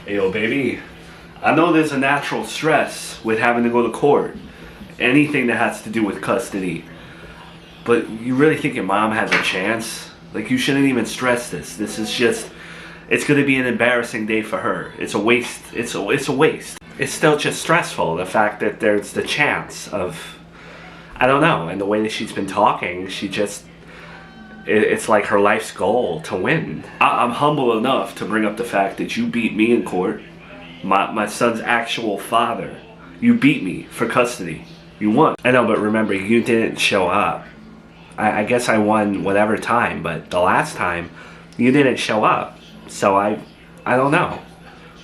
Hey, yo, baby. I know there's a natural stress with having to go to court. Anything that has to do with custody. But you really think your mom has a chance? Like, you shouldn't even stress this. This is just... It's going to be an embarrassing day for her. It's a waste. It's a waste. It's still just stressful, the fact that there's the chance of... I don't know. And the way that she's been talking, she just... It's like her life's goal to win. I'm humble enough to bring up the fact that you beat me in court. My son's actual father. You beat me for custody. You won. I know, but remember, you didn't show up. I guess I won whatever time, but the last time, you didn't show up. So I don't know.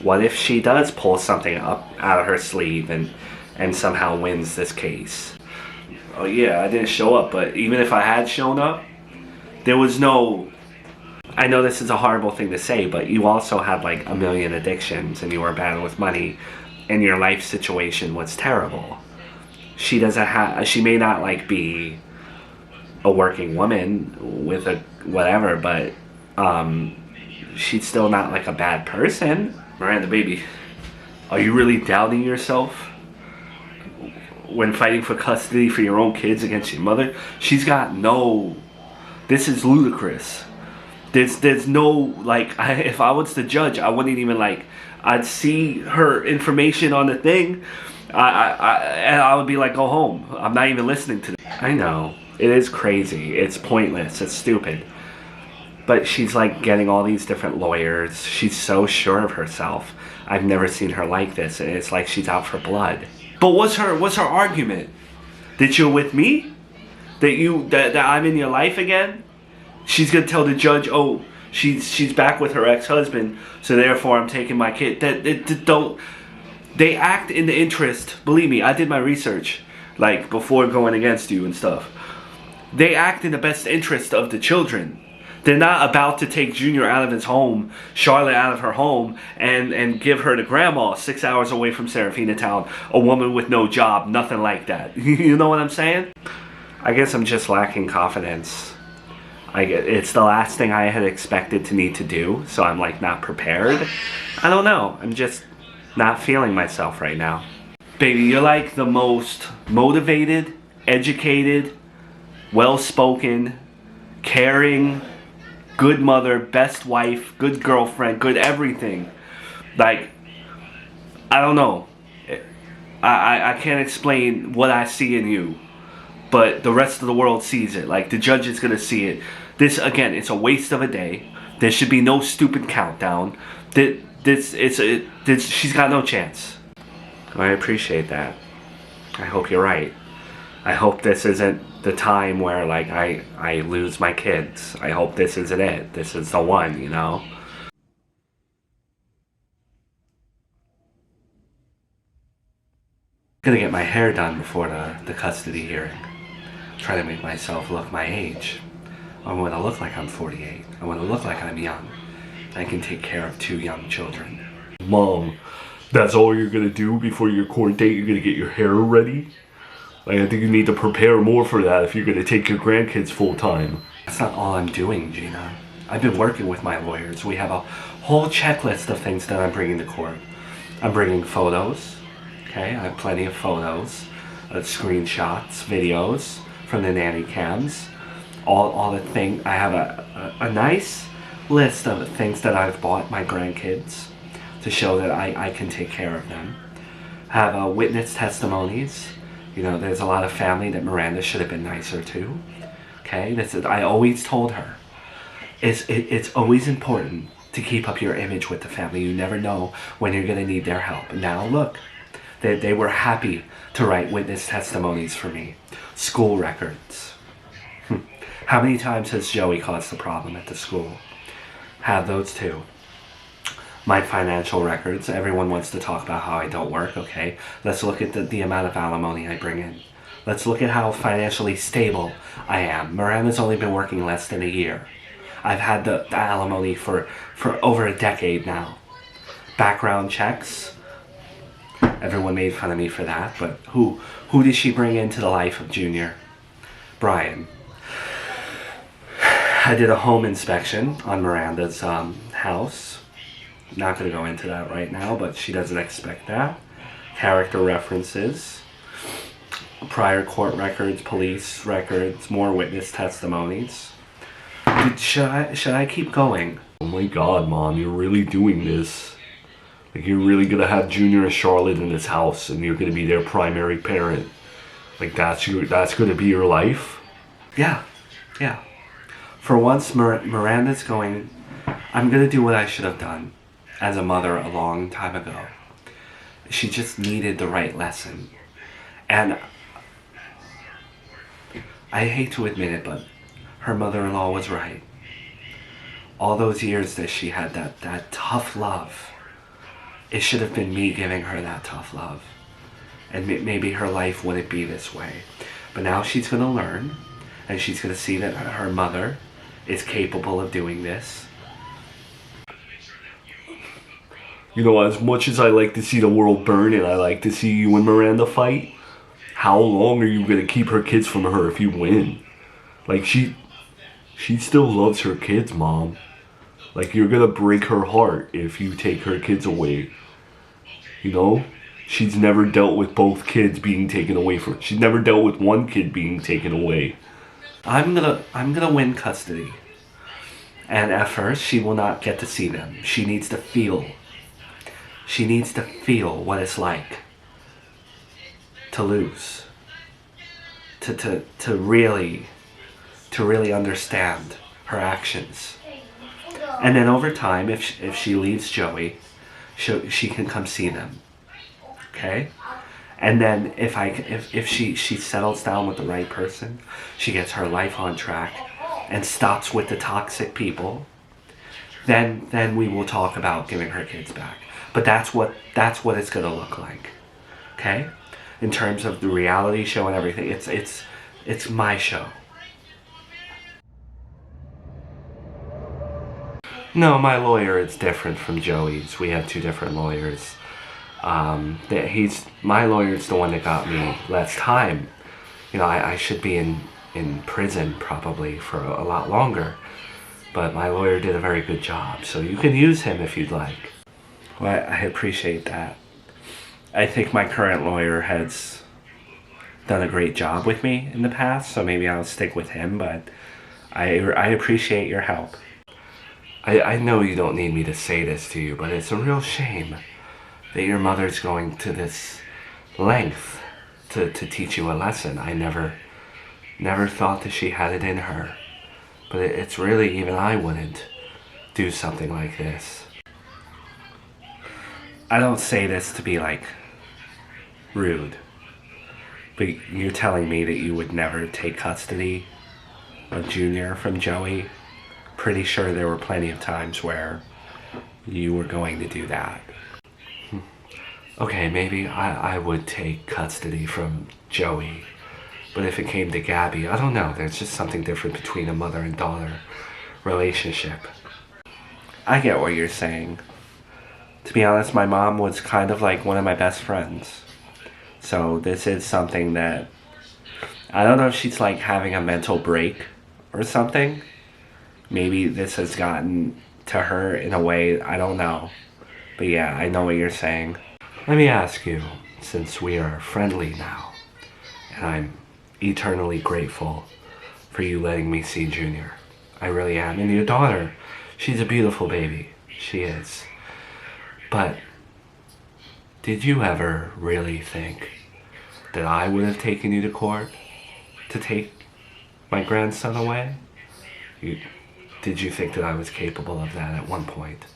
What if she does pull something up out of her sleeve and somehow wins this case? Oh yeah, I didn't show up, but even if I had shown up, there was no... I know this is a horrible thing to say, but you also had like a million addictions and you were bad with money and your life situation was terrible. She doesn't have... She may not like be a working woman with a whatever, but she's still not like a bad person. Miranda, baby, are you really doubting yourself when fighting for custody for your own kids against your mother? She's got no... This is ludicrous. There's no, like, if I was the judge, I wouldn't even, like, I'd see her information on the thing, and I would be like, go home. I'm not even listening to this. I know. It is crazy. It's pointless. It's stupid. But she's, like, getting all these different lawyers. She's so sure of herself. I've never seen her like this, and it's like she's out for blood. But what's her argument? That you're with me? That I'm in your life again? She's gonna tell the judge, oh, she's back with her ex-husband, so therefore I'm taking my kid. They act in the interest. Believe me, I did my research, like before going against you and stuff. They act in the best interest of the children. They're not about to take Junior out of his home, Charlotte out of her home, and give her to grandma 6 hours away from Serafina Town, a woman with no job, nothing like that. You know what I'm saying? I guess I'm just lacking confidence. It's the last thing I had expected to need to do, so I'm like not prepared. I don't know. I'm just not feeling myself right now. Baby, you're like the most motivated, educated, well-spoken, caring, good mother, best wife, good girlfriend, good everything. Like, I don't know. I can't explain what I see in you. But the rest of the world sees it. Like, the judge is going to see it. This, again, it's a waste of a day. There should be no stupid countdown. She's got no chance. I appreciate that. I hope you're right. I hope this isn't the time where, like, I lose my kids. I hope this isn't it. This is the one, you know? I'm gonna get my hair done before the custody hearing. Try to make myself look my age. I want to look like I'm 48. I want to look like I'm young. I can take care of 2 young children. Mom, that's all you're going to do before your court date? You're going to get your hair ready? Like, I think you need to prepare more for that if you're going to take your grandkids full time. That's not all I'm doing, Gina. I've been working with my lawyers. We have a whole checklist of things that I'm bringing to court. I'm bringing photos. Okay, I have plenty of photos, screenshots, videos from the nanny cams, all the things. I have a nice list of things that I've bought my grandkids to show that I can take care of them. Have witness testimonies. You know, there's a lot of family that Miranda should have been nicer to. Okay, I always told her, it's always important to keep up your image with the family. You never know when you're gonna need their help. Now look, they were happy to write witness testimonies for me. School records. How many times has Joey caused a problem at the school? Have those too. My financial records. Everyone wants to talk about how I don't work, okay? Let's look at the amount of alimony I bring in. Let's look at how financially stable I am. Miranda's only been working less than a year. I've had the alimony for over a decade now. Background checks. Everyone made fun of me for that, but who did she bring into the life of Junior? Brian. I did a home inspection on Miranda's house. Not going to go into that right now, but she doesn't expect that. Character references, prior court records, police records, more witness testimonies. Should I keep going? Oh my God, Mom, you're really doing this. Like, you're really gonna have Junior and Charlotte in this house, and you're gonna be their primary parent. Like, that's gonna be your life? Yeah. For once, Miranda's going, I'm gonna do what I should have done as a mother a long time ago. She just needed the right lesson. And I hate to admit it, but her mother-in-law was right. All those years that she had that tough love, it should have been me giving her that tough love. And maybe her life wouldn't be this way. But now she's going to learn, and she's going to see that her mother is capable of doing this. You know, as much as I like to see the world burn and I like to see you and Miranda fight, how long are you going to keep her kids from her if you win? Like, she still loves her kids, Mom. Like, you're going to break her heart if you take her kids away. You know? She's never dealt with both kids being taken away from her. She's never dealt with one kid being taken away. I'm gonna win custody. And at first, she will not get to see them. She needs to feel. She needs to feel what it's like to lose. To really understand her actions. And then over time, if she leaves Joey, she can come see them. Okay? And then if she settles down with the right person, she gets her life on track and stops with the toxic people, then we will talk about giving her kids back. But that's what it's gonna look like. Okay? In terms of the reality show and everything, it's my show. No, my lawyer is different from Joey's. We have two different lawyers. My lawyer's the one that got me less time. You know, I should be in prison probably for a lot longer. But my lawyer did a very good job, so you can use him if you'd like. Well, I appreciate that. I think my current lawyer has done a great job with me in the past, so maybe I'll stick with him, but I appreciate your help. I know you don't need me to say this to you, but it's a real shame that your mother's going to this length to teach you a lesson. I never thought that she had it in her. But it's really, even I wouldn't do something like this. I don't say this to be like rude, but you're telling me that you would never take custody of Junior from Joey. Pretty sure there were plenty of times where you were going to do that. Okay, maybe I would take custody from Joey. But if it came to Gabby, I don't know. There's just something different between a mother and daughter relationship. I get what you're saying. To be honest, my mom was kind of like one of my best friends. So this is something that, I don't know if she's like having a mental break or something. Maybe this has gotten to her in a way, I don't know. But yeah, I know what you're saying. Let me ask you, since we are friendly now, and I'm eternally grateful for you letting me see Junior. I really am. And your daughter, she's a beautiful baby. She is. But did you ever really think that I would have taken you to court to take my grandson away? Did you think that I was capable of that at one point?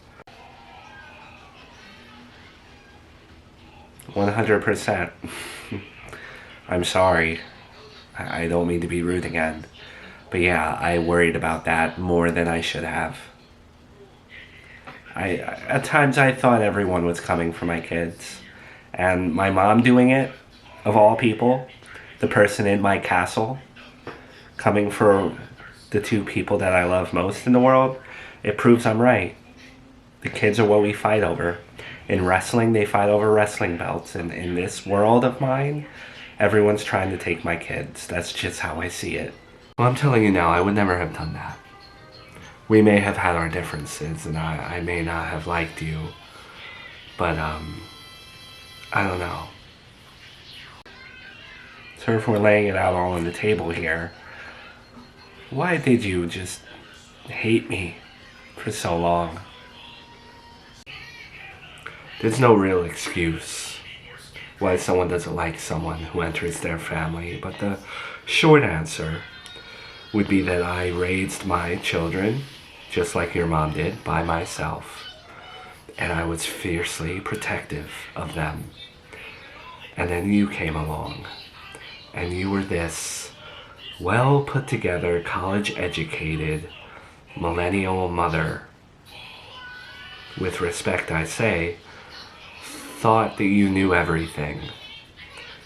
100%. I'm sorry. I don't mean to be rude again. But yeah, I worried about that more than I should have. At times I thought everyone was coming for my kids. And my mom doing it, of all people, the person in my castle, coming for the two people that I love most in the world, it proves I'm right. The kids are what we fight over. In wrestling, they fight over wrestling belts. And in this world of mine, everyone's trying to take my kids. That's just how I see it. Well, I'm telling you now, I would never have done that. We may have had our differences, and I may not have liked you, but I don't know. So if we're laying it out all on the table here, why did you just hate me for so long? There's no real excuse why someone doesn't like someone who enters their family, but the short answer would be that I raised my children, just like your mom did, by myself. And I was fiercely protective of them. And then you came along, and you were this well put together, college educated, millennial mother. With respect, I say, thought that you knew everything.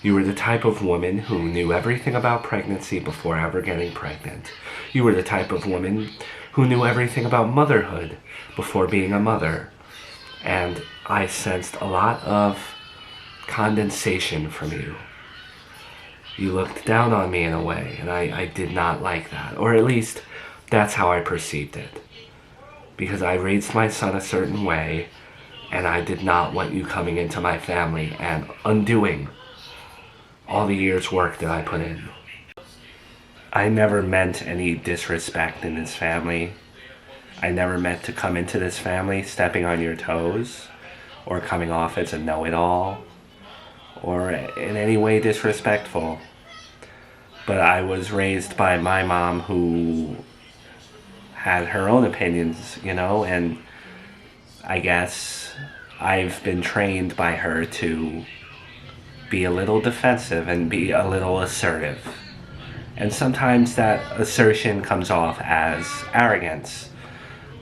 You were the type of woman who knew everything about pregnancy before ever getting pregnant. You were the type of woman who knew everything about motherhood before being a mother. And I sensed a lot of condensation from you. You looked down on me in a way, and I did not like that. Or at least, that's how I perceived it. Because I raised my son a certain way, and I did not want you coming into my family and undoing all the years' work that I put in. I never meant any disrespect in this family. I never meant to come into this family stepping on your toes, or coming off as a know-it-all, or in any way disrespectful. But I was raised by my mom, who had her own opinions, and I guess I've been trained by her to be a little defensive and be a little assertive. And sometimes that assertion comes off as arrogance.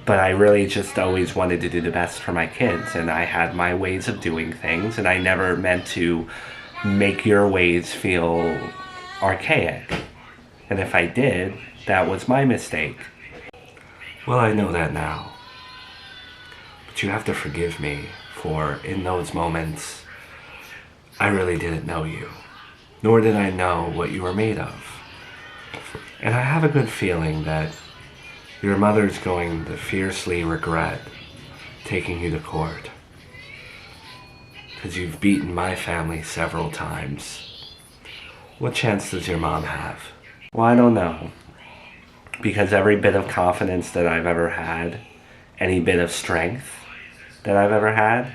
But I really just always wanted to do the best for my kids, and I had my ways of doing things, and I never meant to make your ways feel archaic. And if I did, that was my mistake. Well, I know that now. But you have to forgive me, for in those moments, I really didn't know you. Nor did I know what you were made of. And I have a good feeling that your mother's going to fiercely regret taking you to court. Because you've beaten my family several times. What chance does your mom have? Well, I don't know. Because every bit of confidence that I've ever had, any bit of strength that I've ever had,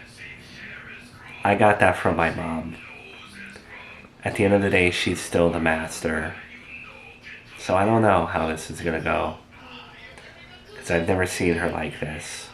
I got that from my mom. At the end of the day, she's still the master. So I don't know how this is gonna go. Because I've never seen her like this.